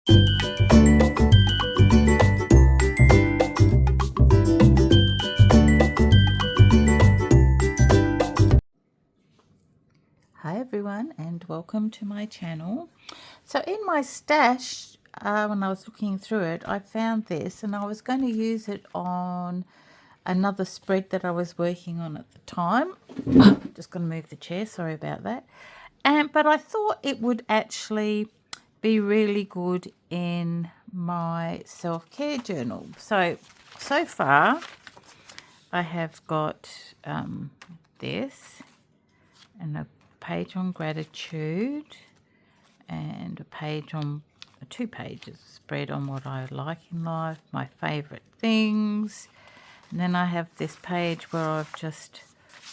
Hi everyone and welcome to my channel. So in my stash, when I was looking through it, I found this and I was going to use it on another spread that I was working on at the time. Just going to move the chair, sorry about that. But I thought it would actually be really good in my self-care journal. So far I have got this and a page on gratitude and a page on 2 pages spread on what I like in life, my favorite things, and then I have this page where I've just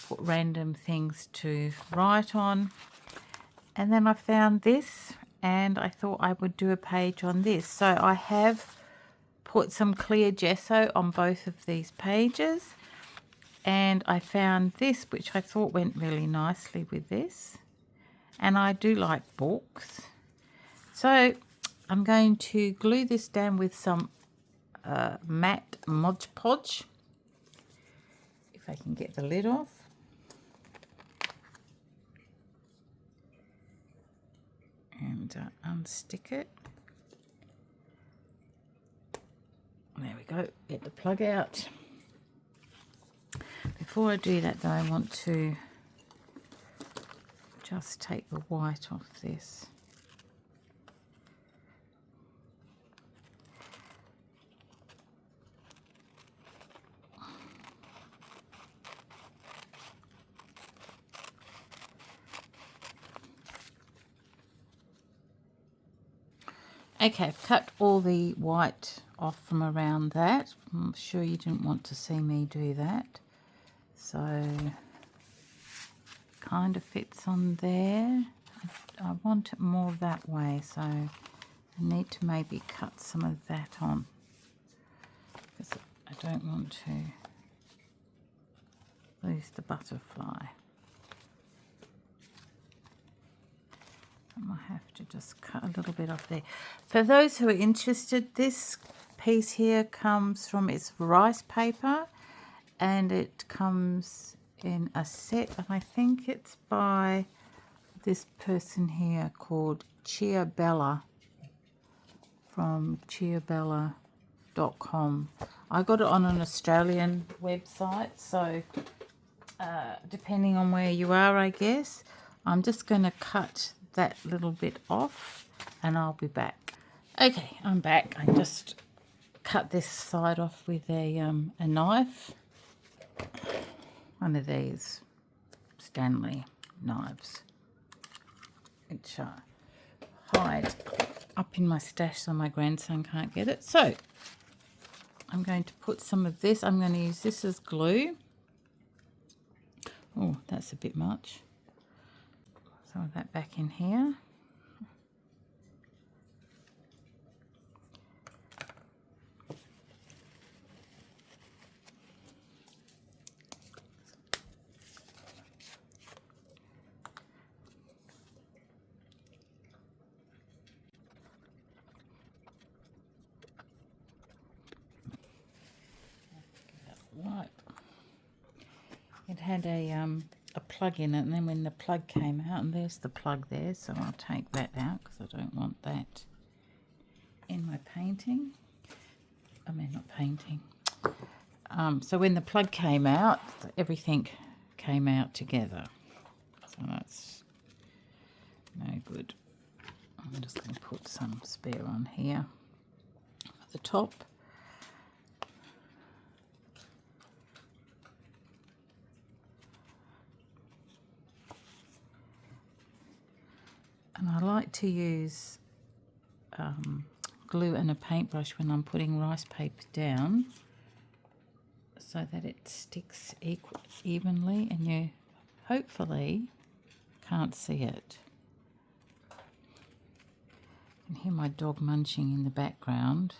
put random things to write on. And then I found this and I thought I would do a page on this. So I have put some clear gesso on both of these pages. And I found this, which I thought went really nicely with this. And I do like books. So I'm going to glue this down with some matte Mod Podge. If I can get the lid off. And unstick it. There we go. Get the plug out. Before I do that though, I want to just take the white off this. Okay, I've cut all the white off from around that. I'm sure you didn't want to see me do that. So, kind of fits on there. I want it more that way, so I need to maybe cut some of that on. Because I don't want to lose the butterfly. I might have to just cut a little bit off there. For those who are interested, this piece here comes from, it's rice paper and it comes in a set, and I think it's by this person here called Chia Bella from chiabella.com. I got it on an Australian website, so depending on where you are, I guess. I'm just going to cut that little bit off and I'll be back. Okay, I'm back. I just cut this side off with a knife. One of these Stanley knives, which I hide up in my stash so my grandson can't get it. So I'm going to put some of this. I'm going to use this as glue. Oh, that's a bit much. Some of that back in here. Right. It had a plug in it, and then when the plug came out, and there's the plug there, so I'll take that out because I don't want that in my painting. I mean, not painting. So when the plug came out, everything came out together. So that's no good. I'm just going to put some spare on here at the top. And I like to use glue and a paintbrush when I'm putting rice paper down so that it sticks evenly and you hopefully can't see it. You can hear my dog munching in the background.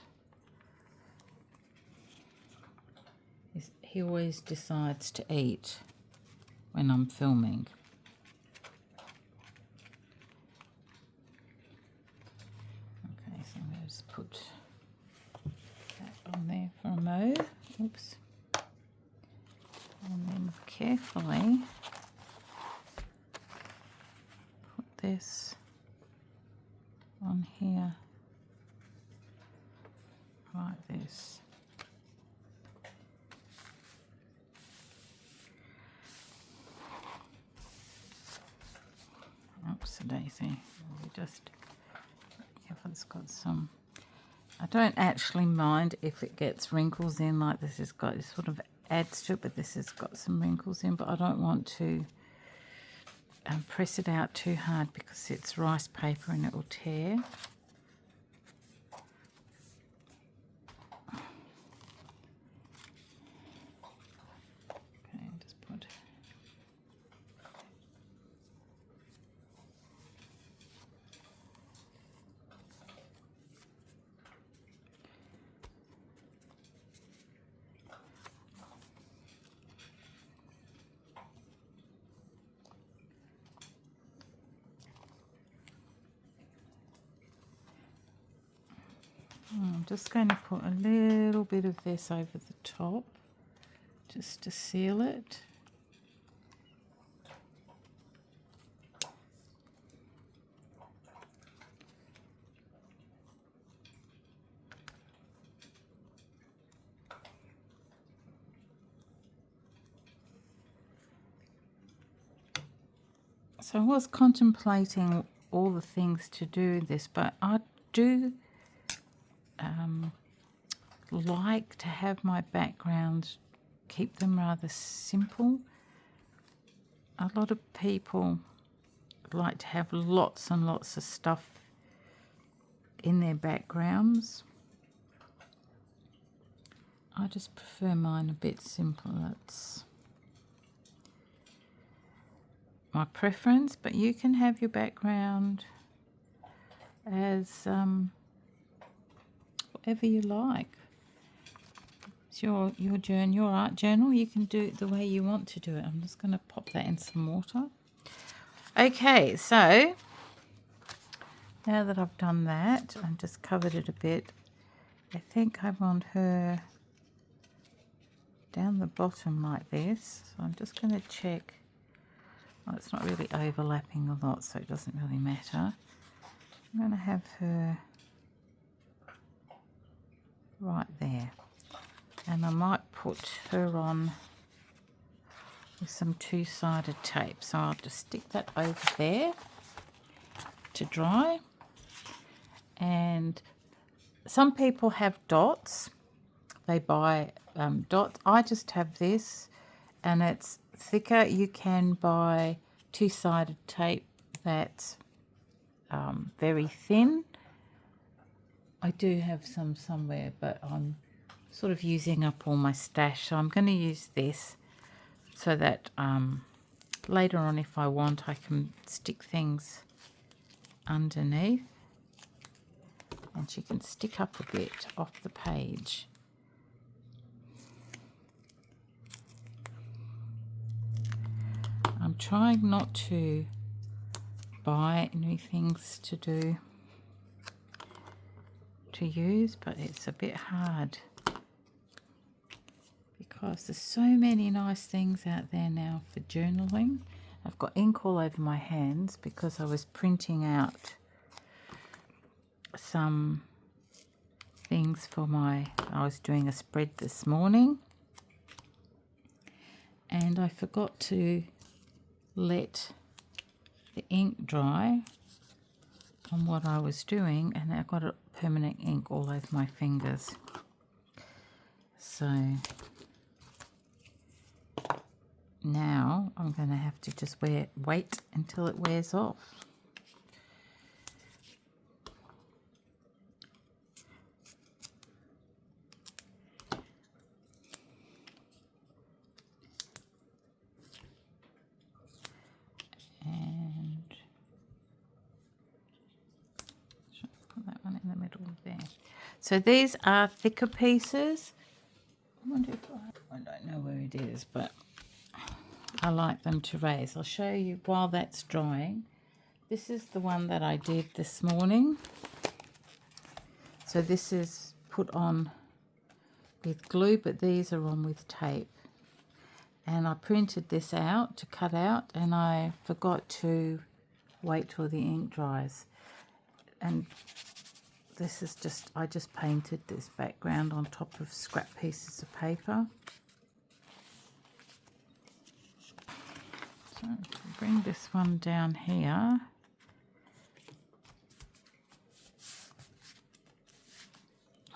He always decides to eat when I'm filming. Okay, so I'm going just put that on there for a mo. Oops. And then carefully put this on here like this. Oops, a daisy. We just careful, it's got some. I don't actually mind if it gets wrinkles in, like this has got, it sort of adds to it, but this has got some wrinkles in, but I don't want to press it out too hard because it's rice paper and it will tear. Okay, just put I'm just going to put a little bit of this over the top just to seal it. So I was contemplating all the things to do this, but I do like to have my backgrounds, keep them rather simple. A lot of people like to have lots and lots of stuff in their backgrounds. I just prefer mine a bit simpler. That's my preference, but you can have your background as whatever you like. It's your journal, your art journal. You can do it the way you want to do it. I'm just going to pop that in some water. Okay, so now that I've done that, I've just covered it a bit. I think I want her down the bottom like this. So I'm just going to check. Oh, it's not really overlapping a lot, so it doesn't really matter. I'm going to have her right there. And I might put her on with some two-sided tape. So I'll just stick that over there to dry. And some people have dots. They buy dots. I just have this, and it's thicker. You can buy two-sided tape that's very thin. I do have some somewhere, but I'm sort of using up all my stash, so I'm going to use this so that later on, if I want, I can stick things underneath and she can stick up a bit off the page. I'm trying not to buy new things to use, but it's a bit hard because there's so many nice things out there now for journaling. I've got ink all over my hands because I was printing out some things for I was doing a spread this morning, and I forgot to let the ink dry on what I was doing, and I got a permanent ink all over my fingers. So now I'm going to have to just wait until it wears off. And put that one in the middle there. So these are thicker pieces. I wonder if I don't know where it is, but I like them to raise. I'll show you while that's drying. This is the one that I did this morning. So this is put on with glue, but these are on with tape. And I printed this out to cut out, and I forgot to wait till the ink dries. And this is just, I just painted this background on top of scrap pieces of paper. So bring this one down here.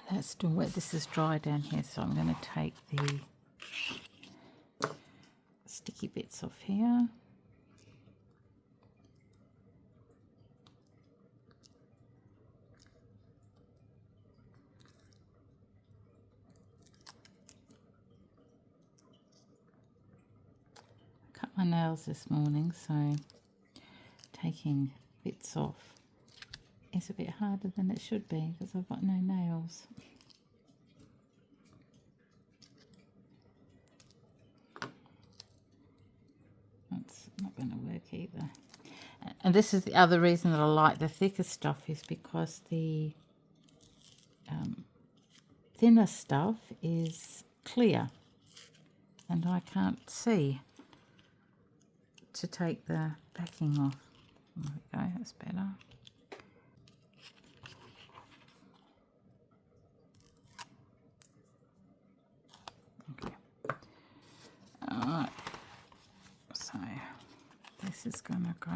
That's still wet. This is dry down here, so I'm going to take the sticky bits off here. Cut my nails this morning, so taking bits off is a bit harder than it should be because I've got no nails. That's not going to work either. And this is the other reason that I like the thicker stuff, is because the thinner stuff is clear and I can't see to take the backing off. There we go, that's better. Okay. Alright, so this is going to go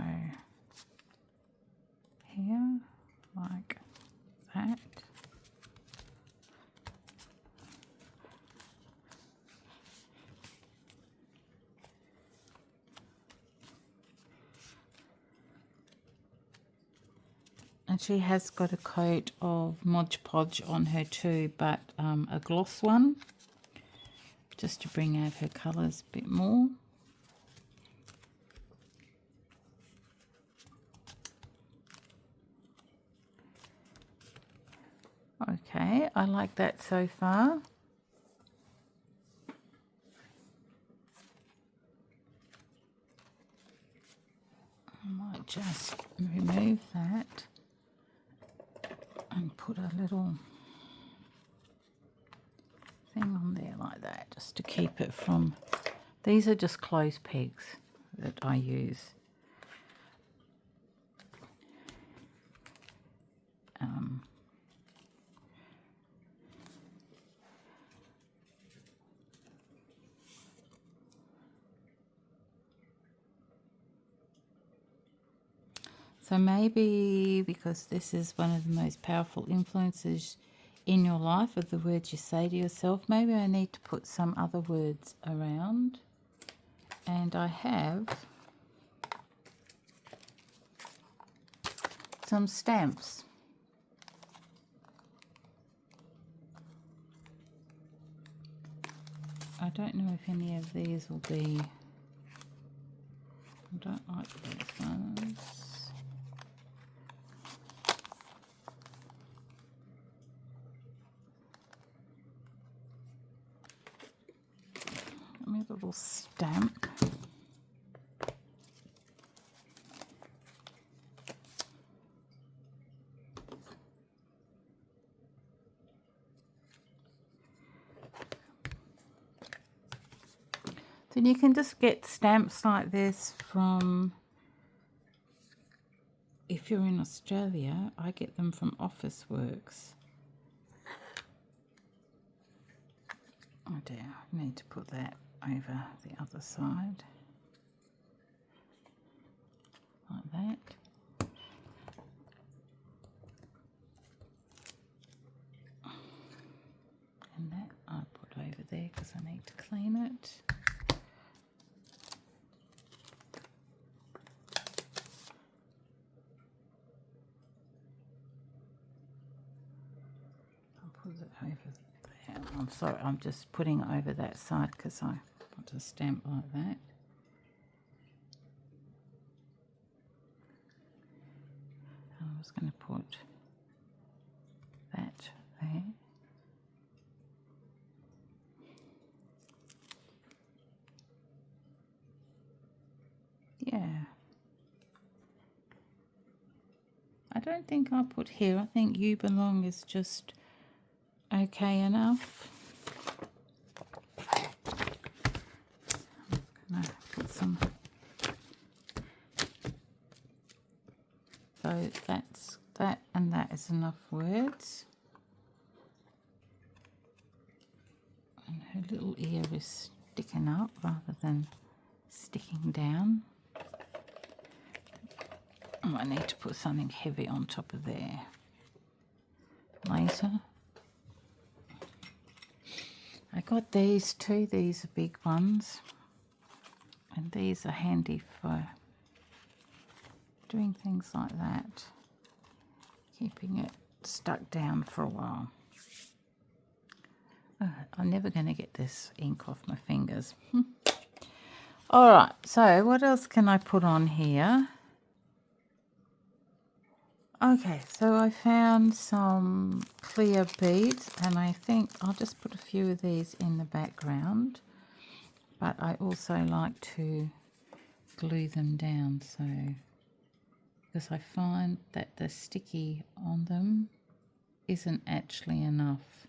here like that. And she has got a coat of Mod Podge on her too, but a gloss one, just to bring out her colours a bit more. Okay, I like that so far. I might just remove that and put a little thing on there like that, just to keep it from, these are just clothes pegs that I use. So maybe because this is one of the most powerful influences in your life of the words you say to yourself, maybe I need to put some other words around. And I have some stamps. I don't know if any of these will be, I don't like these ones. Give me a little stamp. Then you can just get stamps like this from, if you're in Australia, I get them from Officeworks. Oh dear, I need to put that over the other side, like that. And that I put over there because I need to clean it. I'll put it over there. I'm sorry, I'm just putting it over that side because I want to stamp like that. I was going to put that there. Yeah. I don't think I'll put here. I think You Belong is just okay enough. I'm gonna put some. So that's that, and that is enough words. And her little ear is sticking up rather than sticking down. Oh, I need to put something heavy on top of there later. I got these too. These are big ones, and these are handy for doing things like that, keeping it stuck down for a while. I'm never going to get this ink off my fingers. All right, so what else can I put on here? Okay, so I found some clear beads, and I think I'll just put a few of these in the background, but I also like to glue them down, so because I find that the sticky on them isn't actually enough.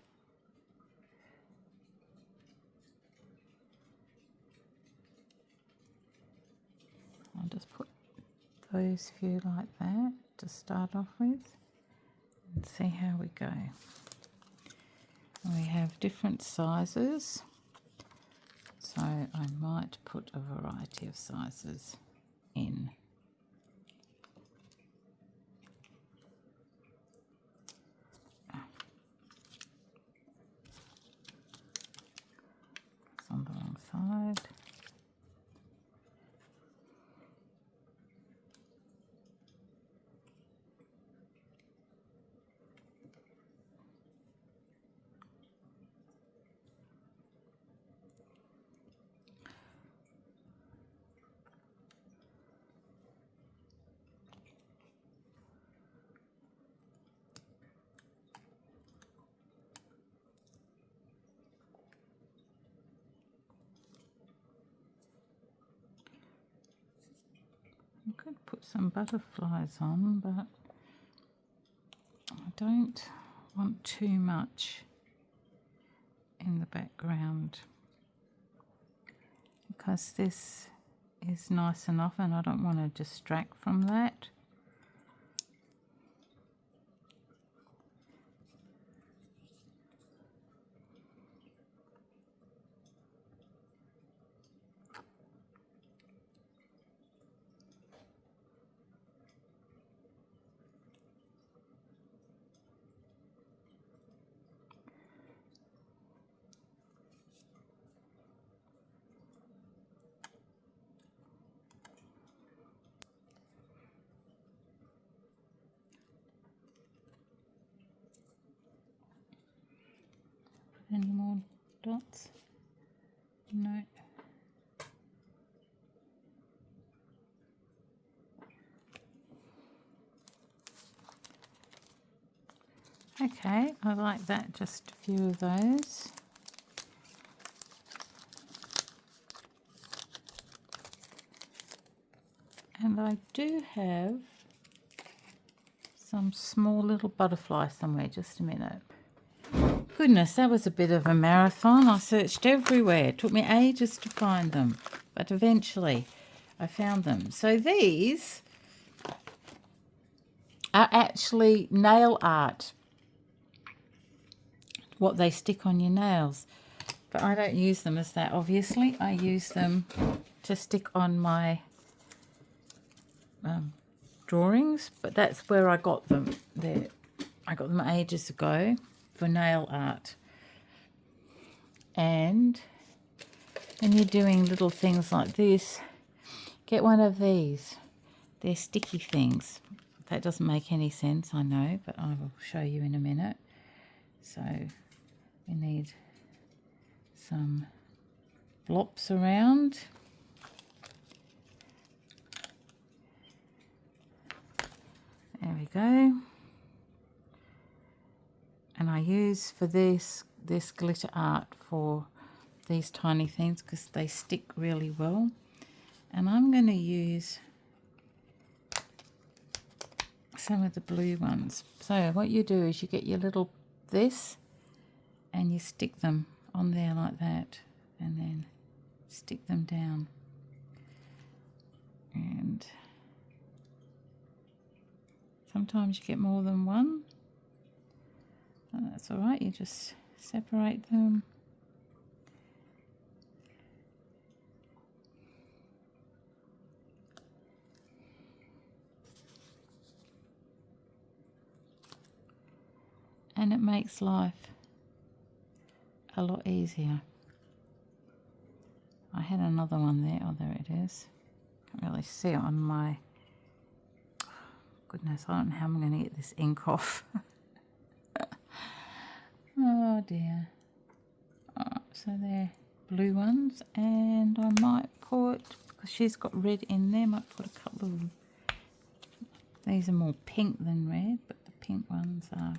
I'll just put those few like that to start off with and see how we go. We have different sizes, so I might put a variety of sizes in. It's on the wrong side. I could put some butterflies on, but I don't want too much in the background because this is nice enough and I don't want to distract from that. Any more dots? No. Okay, I like that, just a few of those. And I do have some small little butterflies somewhere, just a minute. Goodness, that was a bit of a marathon. I searched everywhere. It took me ages to find them, but eventually I found them. So these are actually nail art, what they stick on your nails. But I don't use them as that, obviously. I use them to stick on my drawings, but that's where I got them. There, I got them ages ago for nail art. And when you're doing little things like this, get one of these. They're sticky things. That doesn't make any sense, I know, but I will show you in a minute. So we need some blops around. There we go. And I use for this glitter art for these tiny things because they stick really well. And I'm going to use some of the blue ones. So what you do is you get your little this and you stick them on there like that, and then stick them down. And sometimes you get more than one. Oh, that's all right, you just separate them. And it makes life a lot easier. I had another one there. Oh, there it is. Can't really see it on my... Goodness, I don't know how I'm going to get this ink off. Oh dear. So they're blue ones, and I might put, because she's got red in there, might put a couple of... These are more pink than red, but the pink ones are...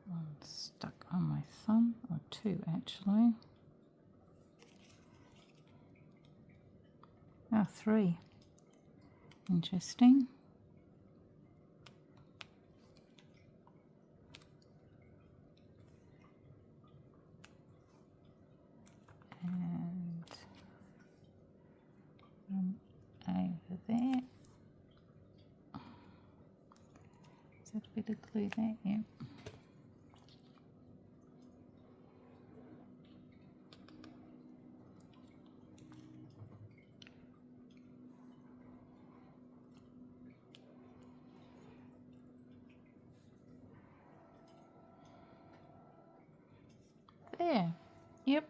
One stuck on my thumb, or two actually. Oh, three. Interesting. And one over there. Is that a bit of glue there? Yeah. There. Yep.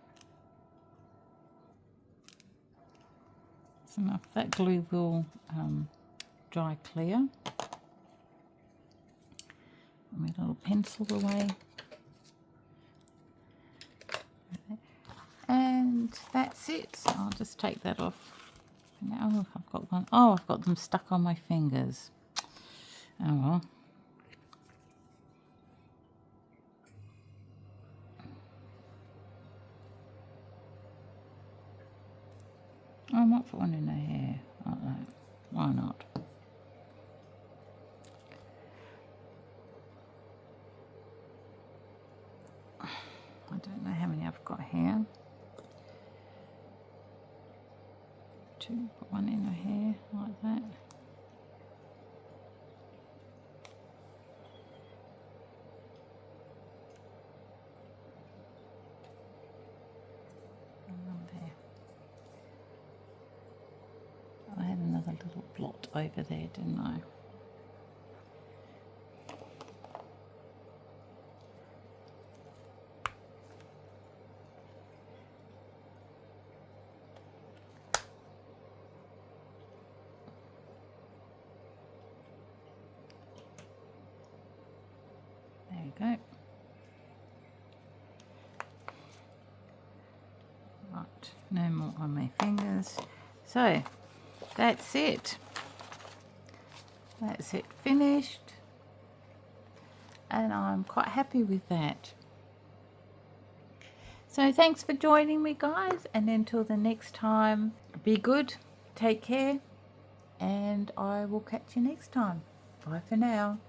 That's enough. That glue will dry clear. My little pencil away. And that's it. So I'll just take that off. Now I've got one. Oh, I've got them stuck on my fingers. Oh well. I might put one in her hair like that. Why not? I don't know how many I've got here. Two, put one in her hair like that. And there. I had another little blot over there, didn't I? There you go. Right, no more on my fingers. So, that's it. That's it finished. And I'm quite happy with that. So thanks for joining me, guys. And until the next time, be good, take care, and I will catch you next time. Bye for now.